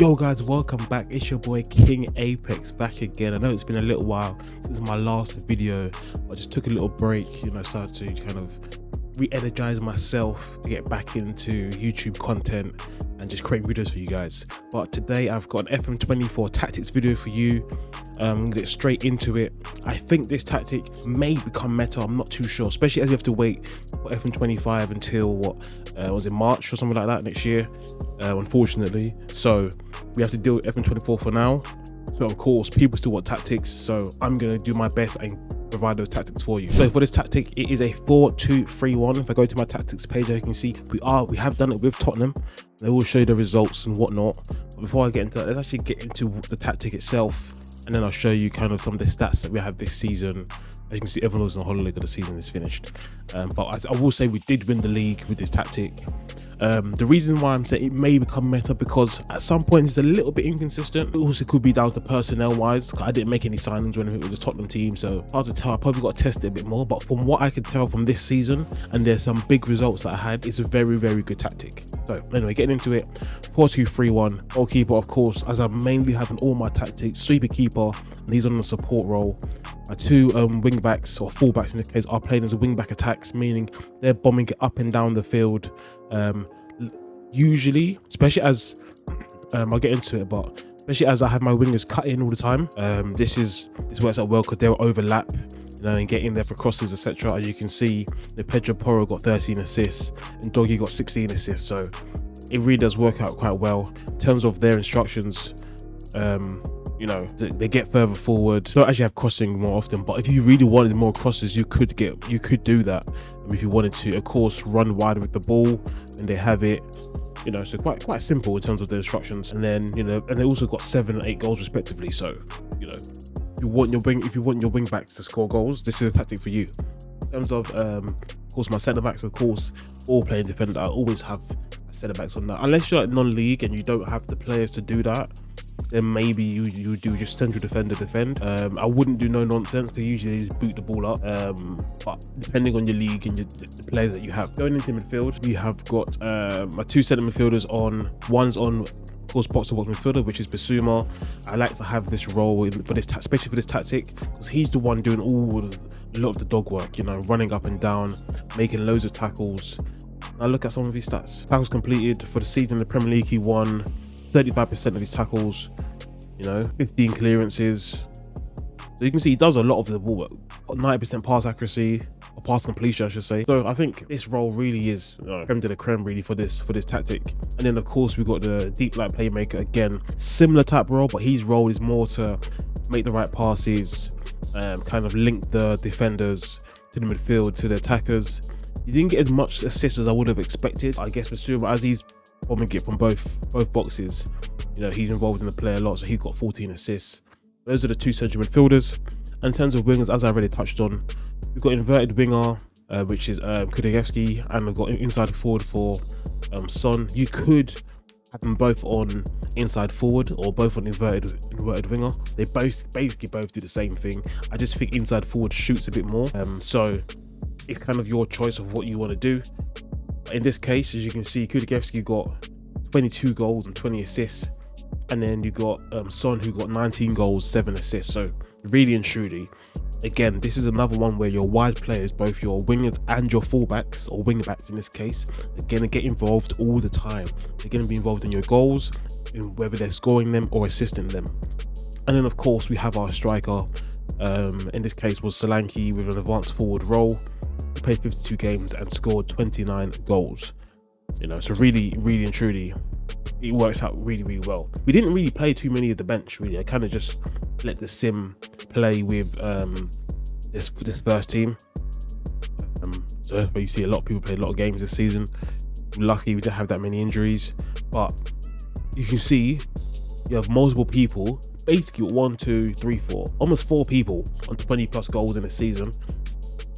Yo guys, welcome back. It's your boy King Apex back again. I know it's been a little while since my last video. I just took a little break, started to kind of re-energize myself to get back into YouTube content and just create videos for you guys. But today I've got an FM24 tactics video for you. I'm gonna get straight into it. I think this tactic may become meta, I'm not too sure, especially as you have to wait for FM25 until was it March or something like that next year, unfortunately. So we have to deal with FM24 for now. So of course people still want tactics, so I'm gonna do my best and provide those tactics for you. So for this tactic, it is a 4-2-3-1. If I go to my tactics page, you can see we have done it with Tottenham. They will show you the results and whatnot. But before I get into that, let's actually get into the tactic itself, and then I'll show you kind of some of the stats that we have this season. As you can see, everyone was on holiday because the season is finished. But I will say we did win the league with this tactic. The reason why I'm saying it may become meta, because at some points it's a little bit inconsistent. It also could be down to personnel wise. I didn't make any signings when it was the Tottenham team, so hard to tell. I probably got to test it a bit more, but from what I can tell from this season, and there's some big results that I had, it's a very, very good tactic. So anyway, getting into it, 4-2-3-1. Goalkeeper, of course, as I mainly have in all my tactics, sweeper keeper, and he's on the support role. My two wing backs, or full backs in this case, are playing as a wing back attacks, meaning they're bombing it up and down the field. Usually, especially as I'll get into it, but especially as I have my wingers cut in all the time, this works out well because they'll overlap, and get in there for crosses, etc. As you can see, the Pedro Porro got 13 assists and Doggy got 16 assists, so it really does work out quite well in terms of their instructions. They get further forward. Don't actually have crossing more often, but if you really wanted more crosses, you could do that if you wanted to. Of course, run wide with the ball and they have it. So quite simple in terms of the instructions. And then and they also got 7 and 8 goals respectively. So if you want your wing backs to score goals, this is a tactic for you. In terms of course, my centre backs, of course, all playing defender. I always have centre backs on that, unless you're like non-league and you don't have the players to do that. Then maybe you do just central defender defend. I wouldn't do no nonsense, because usually just boot the ball up. But depending on your league and the players that you have. Going into midfield, we have got my two centre midfielders on. One's on, of course, box-to-box midfielder, which is Basuma. I like to have this role for this, especially for this tactic, because he's the one doing a lot of the dog work. Running up and down, making loads of tackles. Now look at some of his stats. Tackles completed for the season in the Premier League. He won 35% of his tackles, 15 clearances. So you can see he does a lot of the ball work, 90% pass accuracy, or pass completion I should say. So I think this role really is creme de la creme really for this tactic. And then of course we've got the deep line playmaker, again similar type role, but his role is more to make the right passes, kind of link the defenders to the midfield, to the attackers. He didn't get as much assists as I would have expected. I guess Basuma, as he's bombing it from both boxes, he's involved in the play a lot, so he got 14 assists. Those are the two central midfielders. And in terms of wingers, as I already touched on, we've got inverted winger, which is Kudelski, and we've got inside forward for Son. You could have them both on inside forward or both on inverted winger. They basically both do the same thing. I just think inside forward shoots a bit more, so it's kind of your choice of what you want to do. In this case, as you can see, Kudelski got 22 goals and 20 assists, and then you got Son, who got 19 goals, 7 assists. So really and truly, again, this is another one where your wide players, both your wingers and your fullbacks, or wing backs in this case, are going to get involved all the time. They're going to be involved in your goals, in whether they're scoring them or assisting them. And then of course we have our striker, in this case was Solanke, with an advanced forward role. He played 52 games and scored 29 goals. So really, really and truly, it works out really, really well. We didn't really play too many of the bench, really. I kind of just let the sim play with this first team. So that's where you see a lot of people play a lot of games this season. Lucky we didn't have that many injuries, but you can see you have multiple people, basically 1, 2, 3, 4, almost 4 people on 20 plus goals in a season.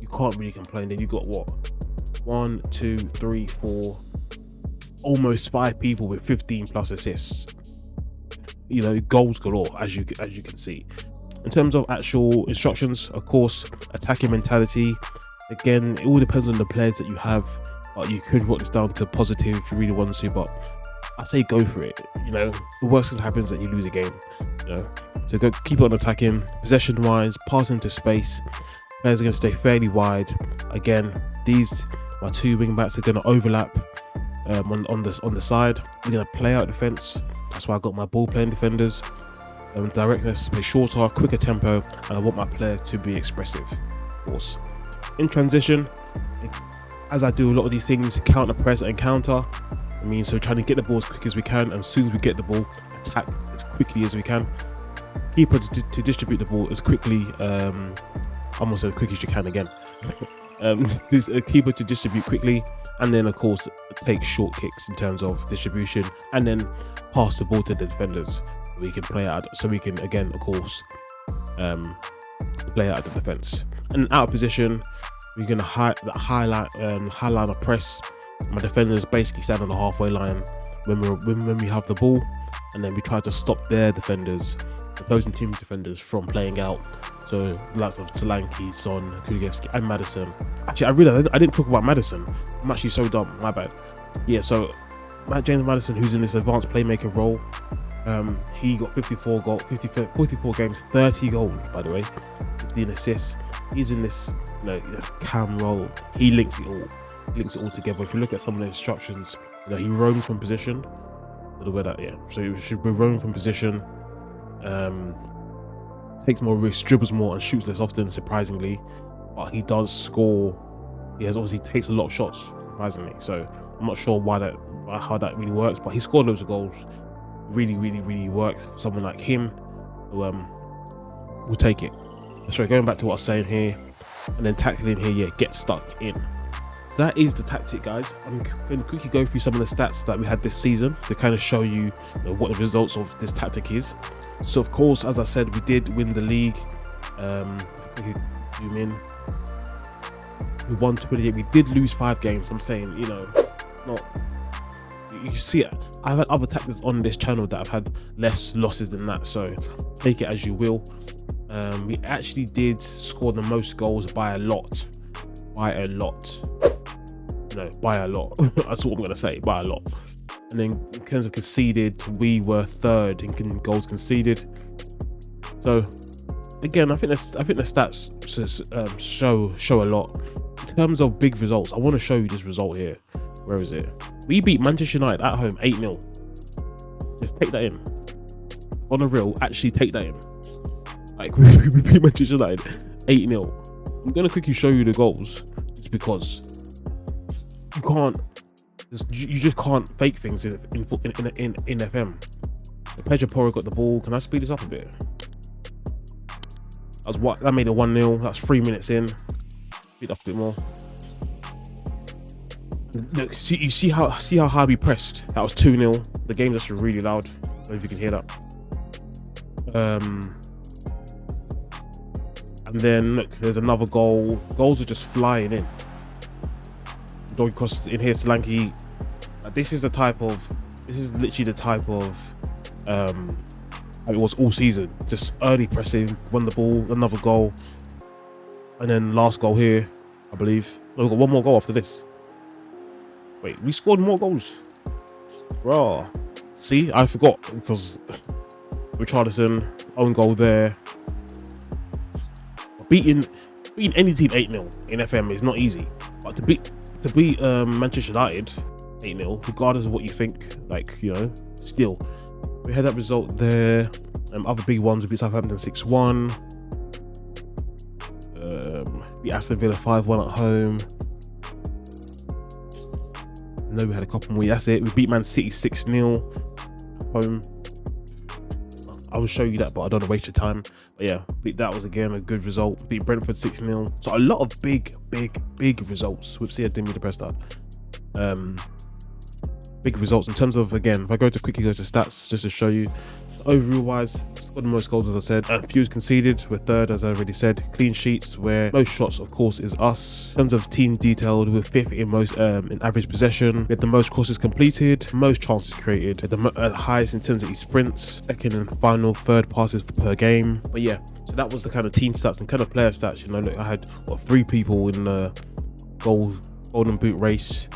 You can't really complain. Then you got what, 1, 2, 3, 4, almost 5 people with 15 plus assists. Goals galore, as you can see. In terms of actual instructions, of course, attacking mentality. Again, it all depends on the players that you have, but you could work this down to positive if you really want to. But I say go for it. You know, the worst that happens is that you lose a game. You know, so go keep on attacking. Possession wise, pass into space. Players are going to stay fairly wide. Again, my two wing backs are going to overlap on the side. We're going to play out defense. That's why I got my ball playing defenders. Directness, play shorter, quicker tempo, and I want my players to be expressive, of course. In transition, as I do a lot of these things, counter press and counter. I mean, so trying to get the ball as quick as we can, and as soon as we get the ball, attack as quickly as we can. Keeper to distribute the ball as quickly, almost as quick as you can again. This keeper to distribute quickly, and then of course take short kicks in terms of distribution, and then pass the ball to the defenders. We can play out, so we can again, of course, play out the defense. And out of position, we're gonna highlight a press. My defenders basically stand on the halfway line when we have the ball, and then we try to stop their defenders, opposing team defenders, from playing out. So lots of Solanke, Son, Kulusevski, and Maddison. Actually, I realized I didn't talk about Maddison. I'm actually so dumb. My bad. Yeah, so James Maddison, who's in this advanced playmaker role, he got 44 games, 30 goals, by the way, 15 assists. He's in this, this cam role. He links it all together. If you look at some of the instructions, he roams from position. The way that, yeah. So he should be roaming from position. Takes more risks, dribbles more, and shoots less often, surprisingly. But he does score. He obviously takes a lot of shots, surprisingly. So I'm not sure how that really works, but he scored loads of goals. Really, really, really works for someone like him. So, we'll take it. Sorry, going back to what I was saying here, and then tackling here, yeah, get stuck in. So that is the tactic, guys. I'm going to quickly go through some of the stats that we had this season to kind of show you, what the results of this tactic is. So of course, as I said, we did win the league. We won 28. We did lose 5 games. I'm saying, you see it. I've had other tactics on this channel that have had less losses than that. So take it as you will. We actually did score the most goals by a lot. By a lot. That's what I'm gonna say. By a lot. And then in terms of conceded, we were 3rd in goals conceded. So again, I think the stats show a lot. In terms of big results, I want to show you this result here. Where is it? We beat Manchester United at home 8-0. Just take that in. On a real, actually take that in. Like we beat Manchester United 8-0. I'm gonna quickly show you the goals. It's because you just can't fake things in FM. Pedro Porro got the ball. Can I speed this up a bit? That made it 1-0. That's 3 minutes in. Speed up a bit more. Look, see how high we pressed. That was 2-0. The game's actually really loud. I don't know if you can hear that. And then look, there's another goal. Goals are just flying in. Don't cross in here, Solanke. This is literally the type of it was all season. Just early pressing, won the ball, another goal, and then last goal here, I believe. No, we've got one more goal after this. Wait, we scored more goals. Raw. See, I forgot because Richarlison, own goal there. Beating any team 8-0 in FM is not easy, but to beat Manchester United 8-0, regardless of what you think, still we had that result there. Other big ones, we beat Southampton 6-1, beat Aston Villa 5-1 at home. No, we had a couple more. That's it. We beat Man City 6-0 home. I will show you that, but I don't want to waste your time. But yeah, that was again a good result. Beat Brentford 6-0. So a lot of big results. Whoopsie, I didn't mean to press that. Big results in terms of, again, if I quickly go to stats just to show you. Overall wise, scored the most goals, as I said. Fewest conceded, we're 3rd, as I already said. Clean sheets, where most shots, of course, is us. In terms of team detailed, we're 5th in most in average possession. We had the most crosses completed, most chances created, the highest intensity sprints, 2nd and final 3rd passes per game. But yeah, so that was the kind of team stats and kind of player stats. Look, I had 3 people in the golden boot race.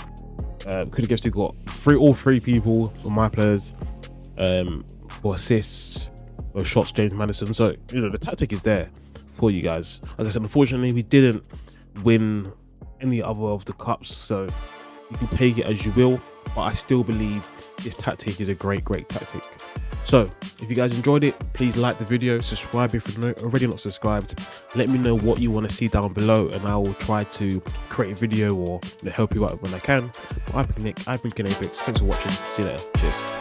Kulusevski got all three people were my players for assists or shots, James Madison. So you know the tactic is there for you guys. Like I said, unfortunately we didn't win any other of the cups, so you can take it as you will, but I still believe this tactic is a great tactic. So if you guys enjoyed it, please like the video, subscribe if you're already not subscribed. Let me know what you want to see down below, and I will try to create a video or help you out when I can. I've been Ken Apex. Thanks for watching. See you later. Cheers.